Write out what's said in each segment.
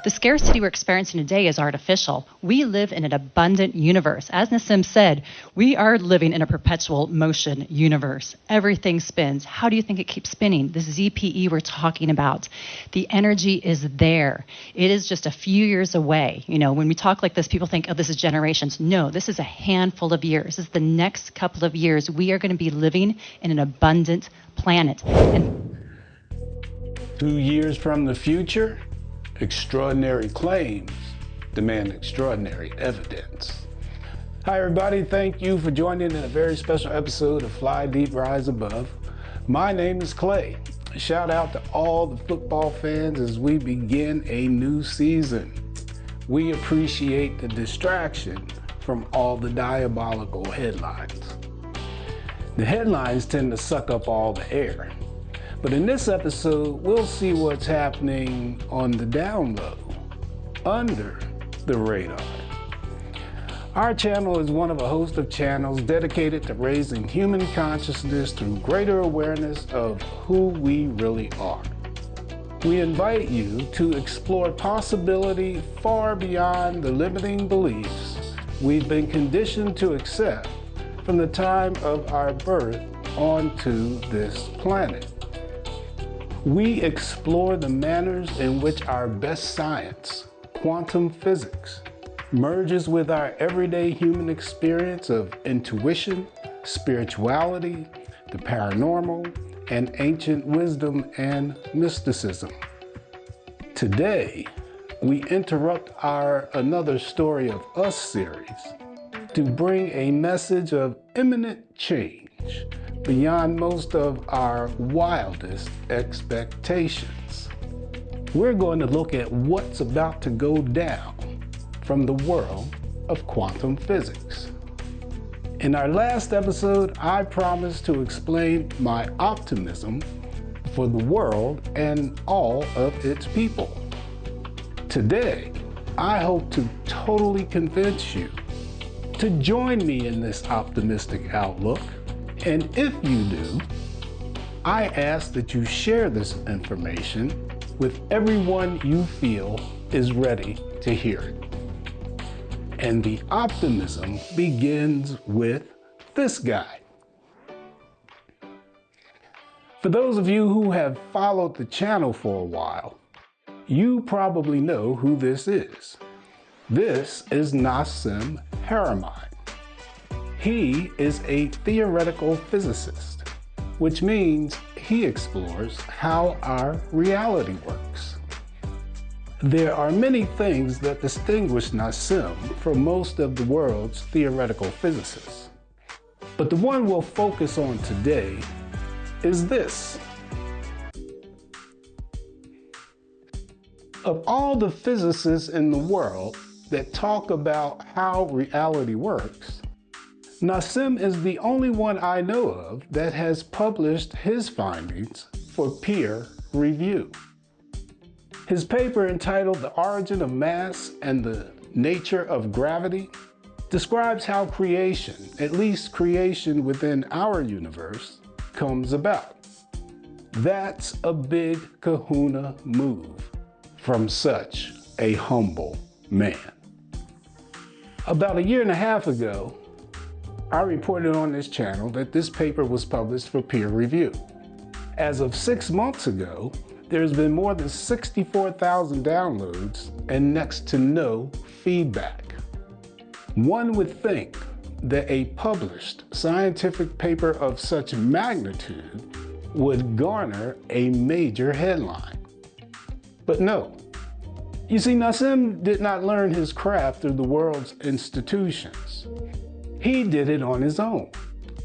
The scarcity we're experiencing today is artificial. We live in an abundant universe. As Nassim said, we are living in a perpetual motion universe. Everything spins. How do you think it keeps spinning? This ZPE we're talking about. The energy is there. It is just a few years away. You know, when we talk like this, people think, oh, this is generations. No, this is a handful of years. This is the next couple of years. We are going to be living in an abundant planet. And 2 years from the future, extraordinary claims demand extraordinary evidence. Hi everybody, thank you for joining in a very special episode of Fly Deep, Rise Above. My name is Clay. Shout out to all the football fans as we begin a new season. We appreciate the distraction from all the diabolical headlines. The headlines tend to suck up all the air. But in this episode, we'll see what's happening on the down low, under the radar. Our channel is one of a host of channels dedicated to raising human consciousness through greater awareness of who we really are. We invite you to explore possibility far beyond the limiting beliefs we've been conditioned to accept from the time of our birth onto this planet. We explore the manners in which our best science, quantum physics, merges with our everyday human experience of intuition, spirituality, the paranormal, and ancient wisdom and mysticism. Today, we interrupt our Another Story of Us series to bring a message of imminent change beyond most of our wildest expectations. We're going to look at what's about to go down from the world of quantum physics. In our last episode, I promised to explain my optimism for the world and all of its people. Today, I hope to totally convince you to join me in this optimistic outlook. And if you do, I ask that you share this information with everyone you feel is ready to hear it. And the optimism begins with this guy. For those of you who have followed the channel for a while, you probably know who this is. This is Nassim Haramein. He is a theoretical physicist, which means he explores how our reality works. There are many things that distinguish Nassim from most of the world's theoretical physicists. But the one we'll focus on today is this. Of all the physicists in the world that talk about how reality works, Nassim is the only one I know of that has published his findings for peer review. His paper entitled The Origin of Mass and the Nature of Gravity describes how creation, at least creation within our universe, comes about. That's a big kahuna move from such a humble man. About a year and a half ago, I reported on this channel that this paper was published for peer review. As of 6 months ago, there's been more than 64,000 downloads and next to no feedback. One would think that a published scientific paper of such magnitude would garner a major headline. But no. You see, Nassim did not learn his craft through the world's institutions. He did it on his own,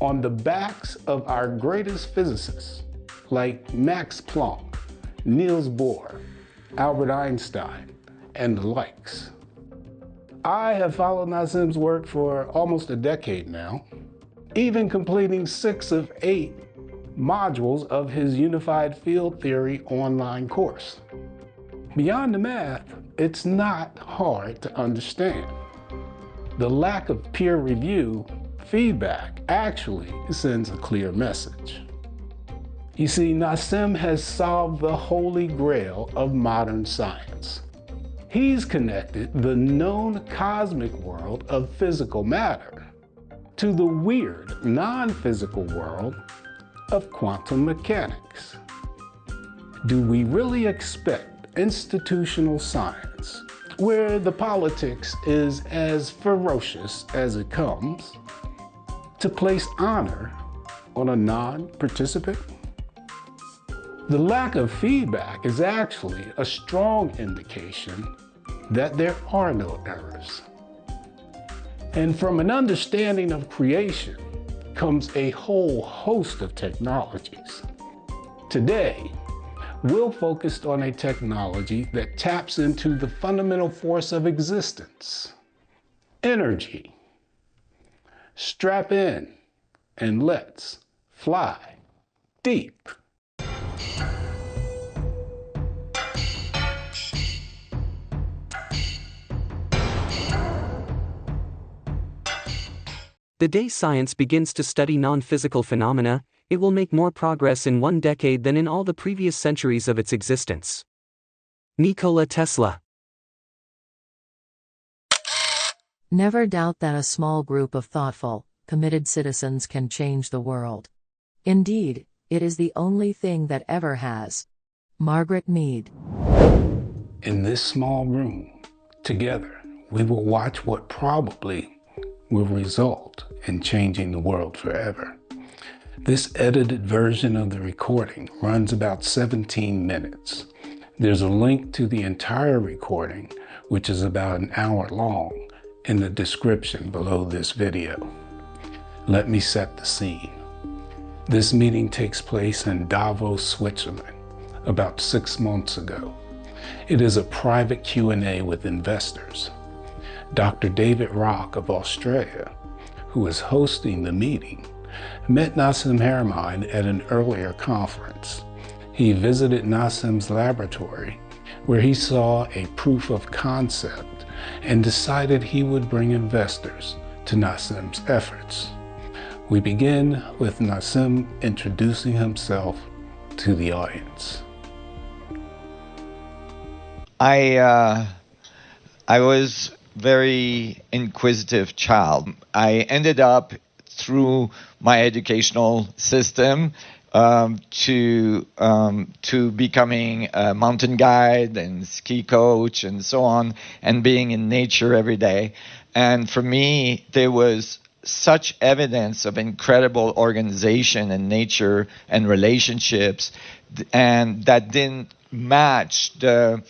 on the backs of our greatest physicists, like Max Planck, Niels Bohr, Albert Einstein, and the likes. I have followed Nassim's work for almost a decade now, even completing 6 of 8 modules of his Unified Field Theory online course. Beyond the math, it's not hard to understand. The lack of peer review feedback actually sends a clear message. You see, Nassim has solved the holy grail of modern science. He's connected the known cosmic world of physical matter to the weird non-physical world of quantum mechanics. Do we really expect institutional science, where the politics is as ferocious as it comes, to place honor on a non-participant? The lack of feedback is actually a strong indication that there are no errors. And from an understanding of creation comes a whole host of technologies. Today, we'll focus on a technology that taps into the fundamental force of existence, energy. Strap in and let's fly deep. The day science begins to study non-physical phenomena, it will make more progress in 1 decade than in all the previous centuries of its existence. Nikola Tesla. Never doubt that a small group of thoughtful, committed citizens can change the world. Indeed, it is the only thing that ever has. Margaret Mead. In this small room, together, we will watch what probably will result in changing the world forever. This edited version of the recording runs about 17 minutes. There's a link to the entire recording, which is about an hour long, in the description below this video. Let me set the scene. This meeting takes place in Davos, Switzerland, about 6 months ago. It is a private Q&A with investors. Dr. David Rock of Australia, who is hosting the meeting, met Nassim Haramein at an earlier conference. He visited Nassim's laboratory, where he saw a proof of concept and decided he would bring investors to Nassim's efforts. We begin with Nassim introducing himself to the audience. I was very inquisitive child. I ended up through my educational system to becoming a mountain guide and ski coach and so on, and being in nature every day. And for me, there was such evidence of incredible organization and nature and relationships, and that didn't match the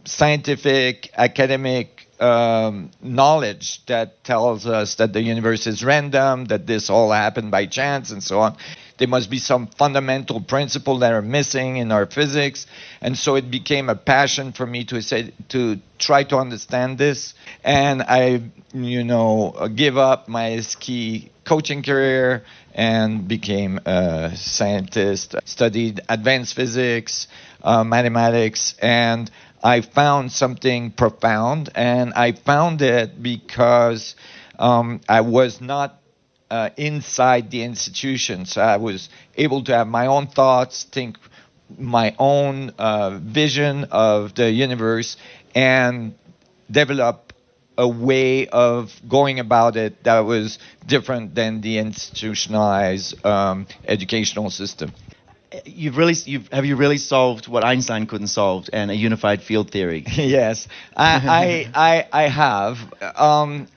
scientific, academic knowledge that tells us that the universe is random, that this all happened by chance, and so on. There must be some fundamental principle that are missing in our physics. And so it became a passion for me to try to understand this. And I, give up my ski coaching career and became a scientist, studied advanced physics, mathematics, and I found something profound, and I found it because I was not inside the institution. So I was able to have my own thoughts, think my own vision of the universe, and develop a way of going about it that was different than the institutionalized educational system. Have you really solved what Einstein couldn't solve, and a unified field theory? Yes, I have.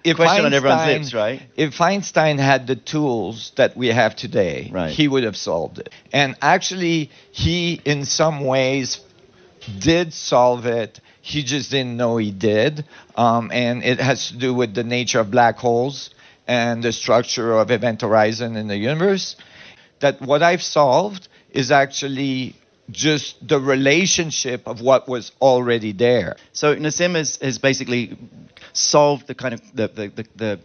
If Question on everyone's lips, right? If Einstein had the tools that we have today, right, he would have solved it. And actually, he, in some ways, did solve it. He just didn't know he did. And it has to do with the nature of black holes and the structure of event horizon in the universe. That what I've solved is actually just the relationship of what was already there. So Nassim has basically solved the kind of the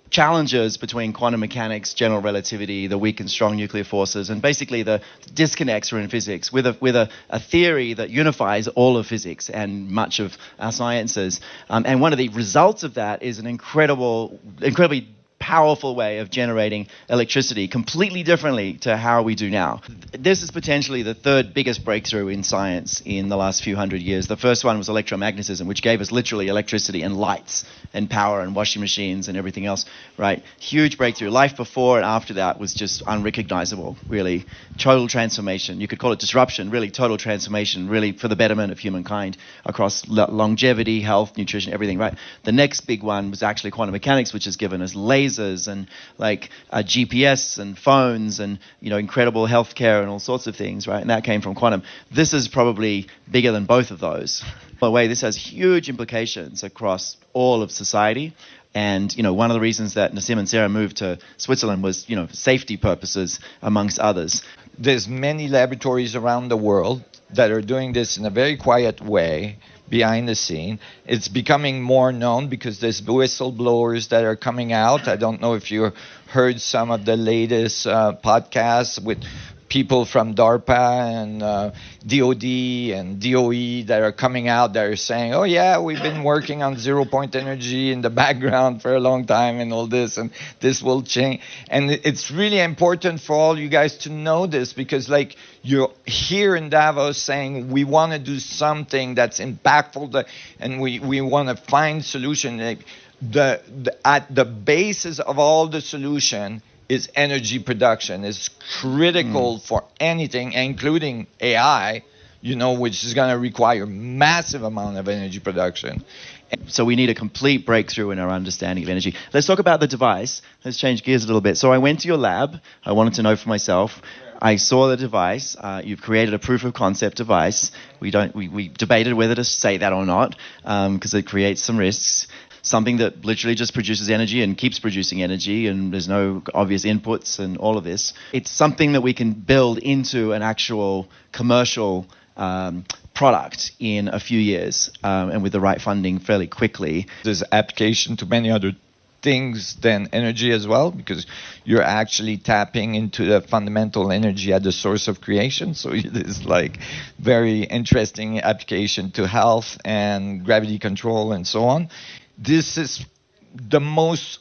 challenges between quantum mechanics, general relativity, the weak and strong nuclear forces, and basically the disconnects are in physics with a theory that unifies all of physics and much of our sciences. And one of the results of that is an incredibly powerful way of generating electricity completely differently to how we do now. This is potentially the third biggest breakthrough in science in the last few hundred years. The first one was electromagnetism, which gave us literally electricity and lights and power and washing machines and everything else, right? Huge breakthrough. Life before and after that was just unrecognizable, really. Total transformation. You could call it disruption, really total transformation, really for the betterment of humankind across longevity, health, nutrition, everything, right? The next big one was actually quantum mechanics, which has given us lasers and like GPS and phones and, you know, incredible healthcare and all sorts of things, right? And that came from quantum. This is probably bigger than both of those. By the way, this has huge implications across all of society. And, you know, one of the reasons that Nassim and Sarah moved to Switzerland was, you know, safety purposes, amongst others. There's many laboratories around the world that are doing this in a very quiet way behind the scene. It's becoming more known because there's whistleblowers that are coming out. I don't know if you heard some of the latest podcasts with people from DARPA and DOD and DOE that are coming out that are saying, oh yeah, we've been working on zero-point energy in the background for a long time and all this, and this will change. And it's really important for all you guys to know this, because like you're here in Davos saying we want to do something that's impactful and we want to find solution. Like at the basis of all the solution is energy production. Is critical for anything, including AI, you know, which is going to require massive amount of energy production. So we need a complete breakthrough in our understanding of energy. Let's talk about the device. Let's change gears a little bit. So I went to your lab. I wanted to know for myself. I saw the device. You've created a proof of concept device. We debated whether to say that or not because it creates some risks. Something that literally just produces energy and keeps producing energy, and there's no obvious inputs and all of this. It's something that we can build into an actual commercial product in a few years, and with the right funding fairly quickly. There's application to many other things than energy as well, because you're actually tapping into the fundamental energy at the source of creation. So it is like very interesting application to health and gravity control and so on. This is the most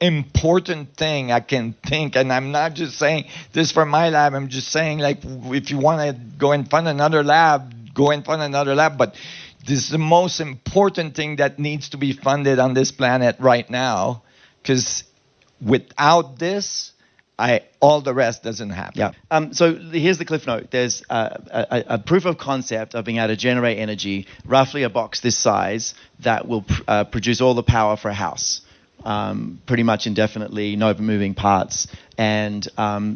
important thing I can think, and I'm not just saying this for my lab. I'm just saying, like, if you want to go and fund another lab, go and fund another lab. But this is the most important thing that needs to be funded on this planet right now, because without this, all the rest doesn't happen. Yeah. So here's the cliff note. There's a proof of concept of being able to generate energy, roughly a box this size, that will produce all the power for a house, pretty much indefinitely, no moving parts. And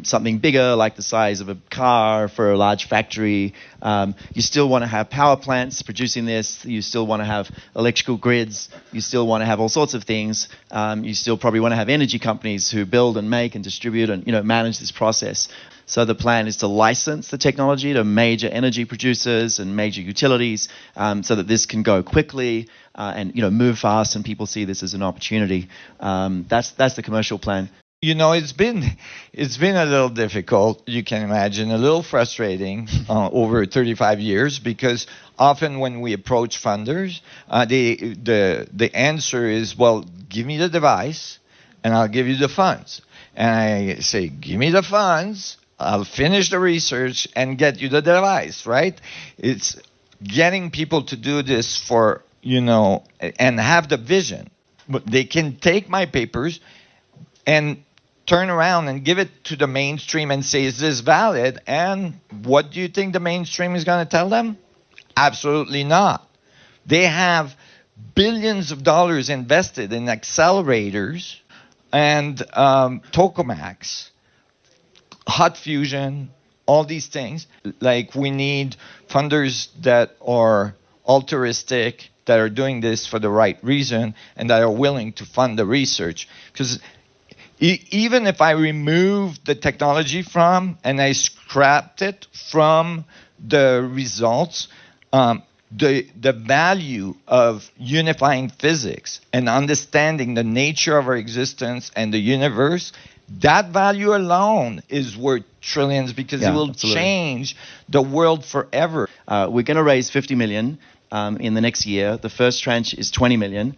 something bigger, like the size of a car for a large factory. You still want to have power plants producing this. You still want to have electrical grids. You still want to have all sorts of things. You still probably want to have energy companies who build and make and distribute and, you know, manage this process. So the plan is to license the technology to major energy producers and major utilities, so that this can go quickly and, you know, move fast, and people see this as an opportunity. That's the commercial plan. You know, it's been a little difficult, you can imagine, a little frustrating over 35 years, because often when we approach funders, the answer is, well, give me the device and I'll give you the funds. And I say, give me the funds, I'll finish the research and get you the device, right? It's getting people to do this for, you know, and have the vision. But they can take my papers and turn around and give it to the mainstream and say, is this valid? And what do you think the mainstream is going to tell them? Absolutely not. They have billions of dollars invested in accelerators and tokamaks, hot fusion, all these things. Like, we need funders that are altruistic, that are doing this for the right reason, and that are willing to fund the research. Because even if I removed the technology from and I scrapped it from the results, the value of unifying physics and understanding the nature of our existence and the universe, that value alone is worth trillions, because Yeah, it will absolutely. change the world forever. We're going to raise 50 million in the next year. The first tranche is 20 million.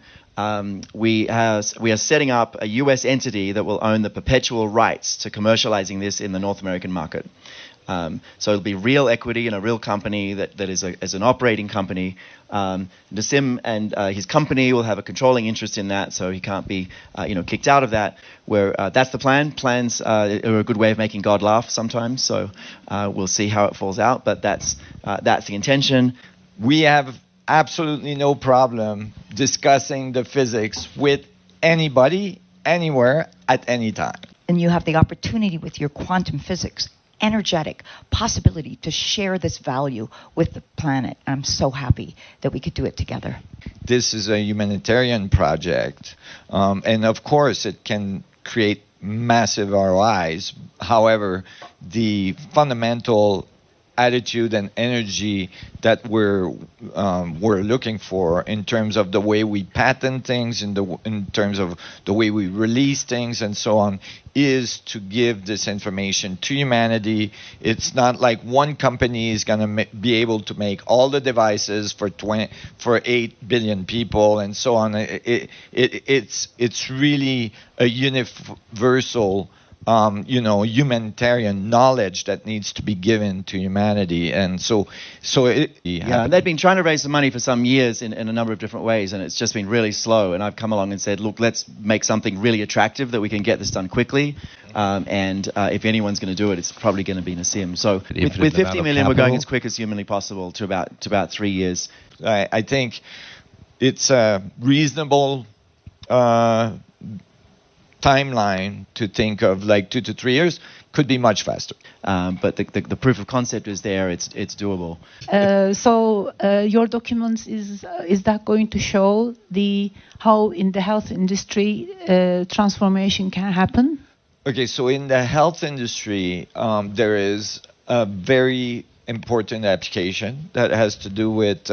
We are setting up a US entity that will own the perpetual rights to commercializing this in the North American market. So it'll be real equity in a real company that is an operating company. Nassim and his company will have a controlling interest in that, so he can't be kicked out of that. That's the plan. Plans are a good way of making God laugh sometimes, so we'll see how it falls out, but that's the intention. We have absolutely no problem discussing the physics with anybody, anywhere, at any time. And you have the opportunity with your quantum physics, energetic possibility to share this value with the planet. I'm so happy that we could do it together. This is a humanitarian project, and of course it can create massive ROIs. However, the fundamental attitude and energy that we're looking for in terms of the way we patent things, in terms of the way we release things and so on, is to give this information to humanity. It's not like one company is going to be able to make all the devices for 8 billion people and so on. It's really a universal humanitarian knowledge that needs to be given to humanity. And they've been trying to raise the money for some years in a number of different ways, and it's just been really slow. And I've come along and said, look, let's make something really attractive that we can get this done quickly. And if anyone's going to do it, it's probably going to be Nassim. So with 50 million, we're going as quick as humanly possible to about 3 years. I think it's a reasonable timeline to think of, like 2 to 3 years. Could be much faster. But the proof of concept is there. It's doable. So your documents is that going to show how in the health industry transformation can happen? Okay, so in the health industry, there is a very important application that has to do with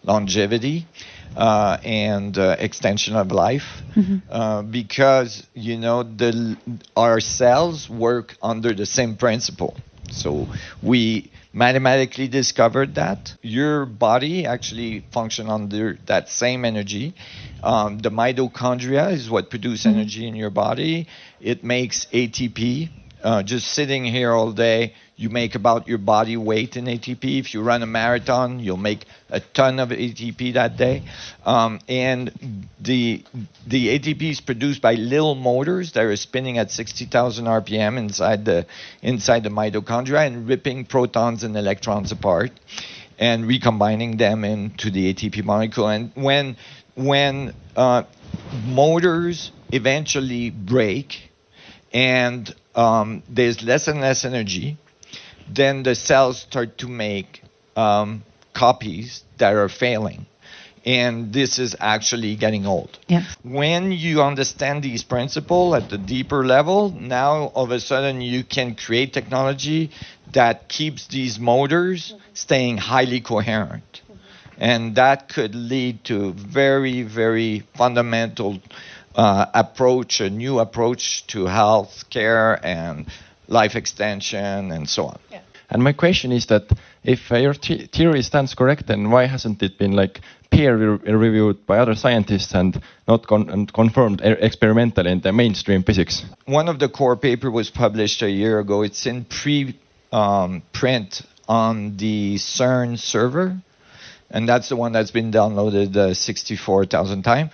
longevity and extension of life, because our cells work under the same principle. So we mathematically discovered that your body actually functions under that same energy. The mitochondria is what produces energy in your body. It makes ATP. Just sitting here all day, you make about your body weight in ATP. If you run a marathon, you'll make a ton of ATP that day. And the ATP is produced by little motors that are spinning at 60,000 RPM inside the mitochondria and ripping protons and electrons apart and recombining them into the ATP molecule. And when motors eventually break and there's less and less energy, then the cells start to make copies that are failing. And this is actually getting old. Yes. When you understand these principles at the deeper level, now all of a sudden you can create technology that keeps these motors staying highly coherent. And that could lead to very, very fundamental approach, a new approach to health care and life extension and so on. Yeah. And my question is that if your theory stands correct, then why hasn't it been peer-reviewed by other scientists and not confirmed experimentally in the mainstream physics? One of the core paper was published a year ago. It's in print on the CERN server, and that's the one that's been downloaded 64,000 times.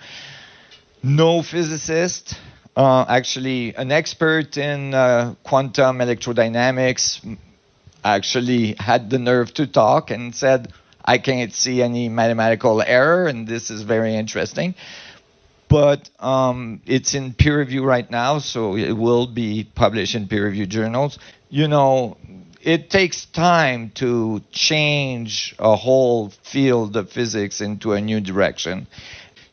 No physicist, actually an expert in quantum electrodynamics, actually had the nerve to talk and said, I can't see any mathematical error, and this is very interesting. But it's in peer review right now, so it will be published in peer review journals. It takes time to change a whole field of physics into a new direction.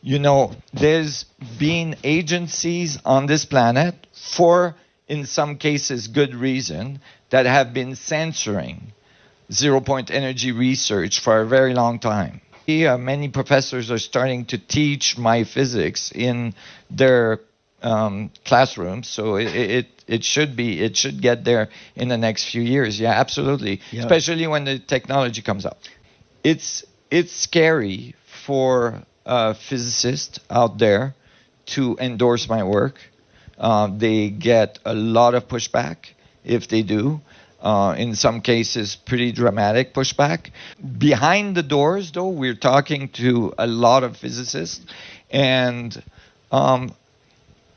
There's been agencies on this planet for, in some cases, good reason, that have been censoring zero-point energy research for a very long time. Many professors are starting to teach my physics in their classrooms. So it should get there in the next few years. Yeah, absolutely. Yeah. Especially when the technology comes up. It's scary for physicists out there to endorse my work. They get a lot of pushback if they do. In some cases, pretty dramatic pushback. Behind the doors, though, we're talking to a lot of physicists, and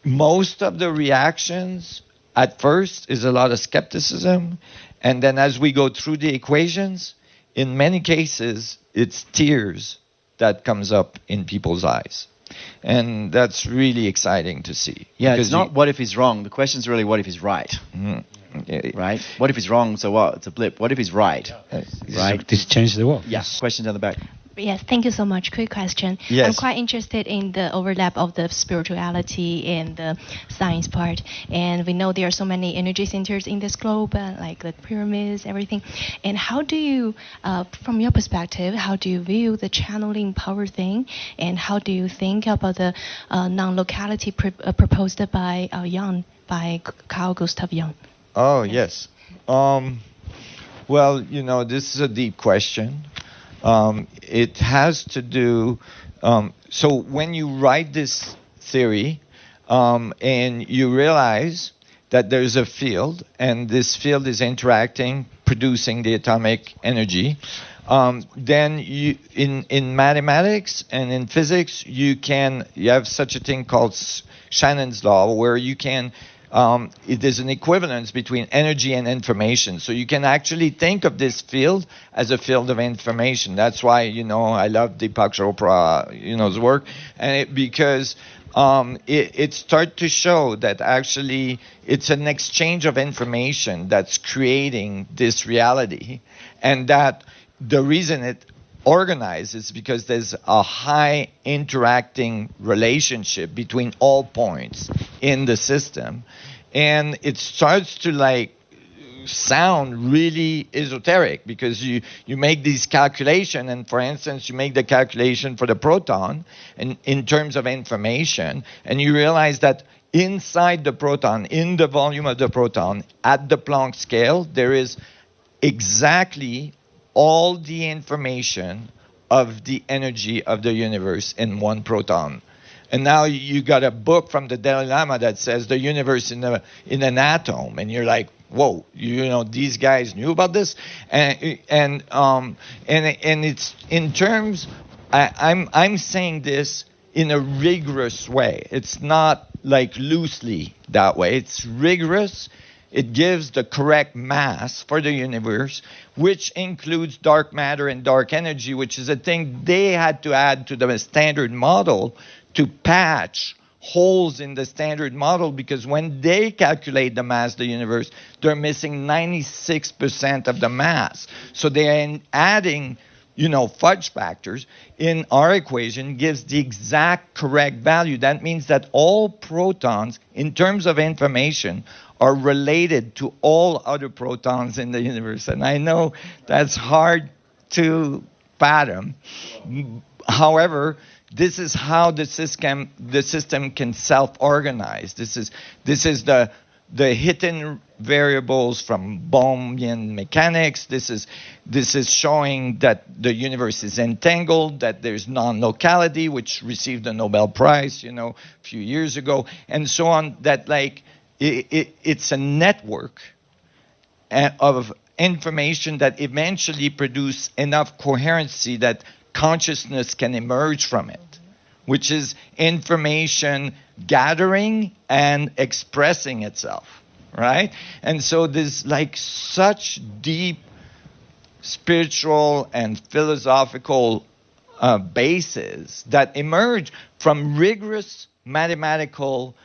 most of the reactions at first is a lot of skepticism, and then as we go through the equations, in many cases, it's tears that comes up in people's eyes. And that's really exciting to see. Yeah, it's not what if he's wrong. The question's really what if he's right. Right? What if he's wrong, so what? It's a blip. What if he's right? Right? This changes the world. Yeah. Question down the back. Yes, thank you so much. Quick question. Yes. I'm quite interested in the overlap of the spirituality and the science part. And we know there are so many energy centers in this globe, like the pyramids, everything. And how do you, from your perspective, how do you view the channeling power thing? And how do you think about the non-locality proposed by Jung, by Carl Gustav Jung? Oh, yes. Well, this is a deep question. It has to do, so when you write this theory and you realize that there's a field and this field is interacting, producing the atomic energy, then you, in mathematics and in physics, you have such a thing called Shannon's law, where you can there's an equivalence between energy and information. So you can actually think of this field as a field of information. That's why, I love Deepak Chopra's work. And because it starts to show that actually it's an exchange of information that's creating this reality. And that the reason it organized is because there's a high interacting relationship between all points in the system, and it starts to sound really esoteric because you make these calculations, and for instance you make the calculation for the proton and in terms of information, and you realize that inside the proton, in the volume of the proton at the Planck scale, there is exactly all the information of the energy of the universe in one proton. And now you got a book from the Dalai Lama that says the universe in an atom, and you're like, whoa, these guys knew about this, and it's in terms. I'm saying this in a rigorous way. It's not loosely that way. It's rigorous. It gives the correct mass for the universe, which includes dark matter and dark energy, which is a thing they had to add to the standard model to patch holes in the standard model, because when they calculate the mass of the universe, they're missing 96% of the mass. So they're adding, fudge factors in our equation gives the exact correct value. That means that all protons, in terms of information, are related to all other protons in the universe. And I know that's hard to fathom. However, this is how the system can self-organize. This is the hidden variables from Bohmian mechanics. This is showing that the universe is entangled, that there's non-locality, which received a Nobel Prize, a few years ago, and so on. That it's a network of information that eventually produce enough coherency that consciousness can emerge from it, which is information gathering and expressing itself, right? And so there's such deep spiritual and philosophical bases that emerge from rigorous mathematical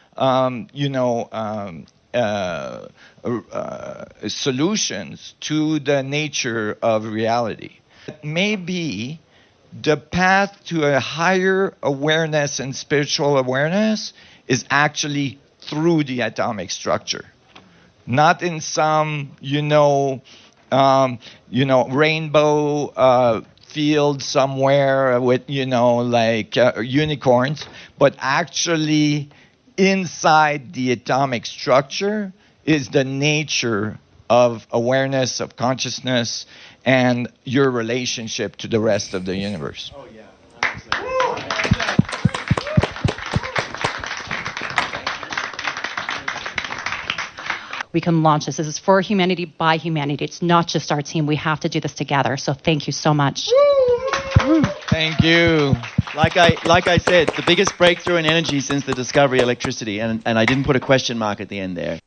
solutions to the nature of reality. Maybe the path to a higher awareness and spiritual awareness is actually through the atomic structure, not in some rainbow field somewhere with unicorns, but actually inside the atomic structure is the nature of awareness, of consciousness, and your relationship to the rest of the universe. Oh, yeah. We can launch this. This is for humanity, by humanity. It's not just our team. We have to do this together. So thank you so much. Thank you. Like I said, the biggest breakthrough in energy since the discovery of electricity, and I didn't put a question mark at the end there.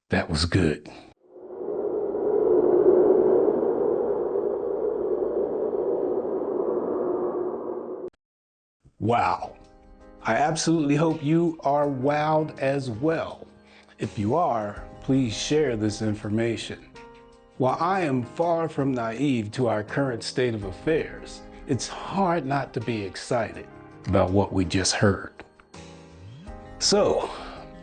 That was good. Wow. I absolutely hope you are wowed as well. If you are, please share this information. While I am far from naive to our current state of affairs, it's hard not to be excited about what we just heard. So,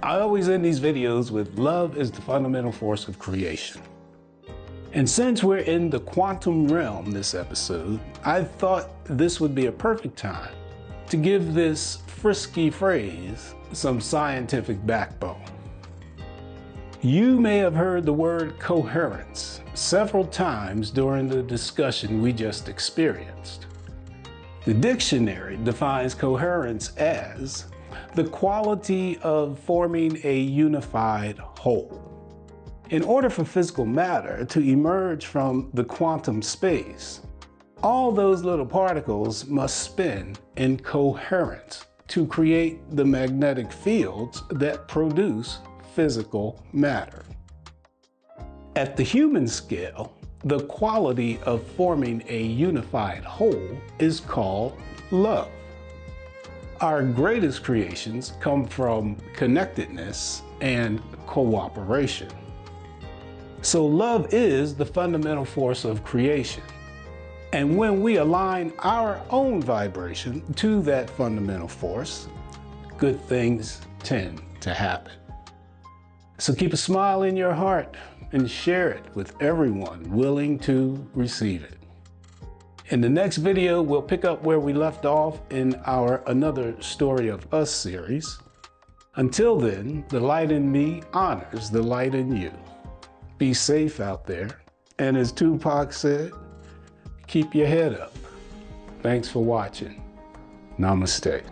I always end these videos with love is the fundamental force of creation. And since we're in the quantum realm this episode, I thought this would be a perfect time to give this frisky phrase some scientific backbone. You may have heard the word coherence several times during the discussion we just experienced. The dictionary defines coherence as the quality of forming a unified whole. In order for physical matter to emerge from the quantum space, all those little particles must spin in coherence to create the magnetic fields that produce physical matter. At the human scale, the quality of forming a unified whole is called love. Our greatest creations come from connectedness and cooperation. So love is the fundamental force of creation. And when we align our own vibration to that fundamental force, good things tend to happen. So keep a smile in your heart and share it with everyone willing to receive it. In the next video, we'll pick up where we left off in our Another Story of Us series. Until then, the light in me honors the light in you. Be safe out there. And as Tupac said, keep your head up. Thanks for watching. Namaste.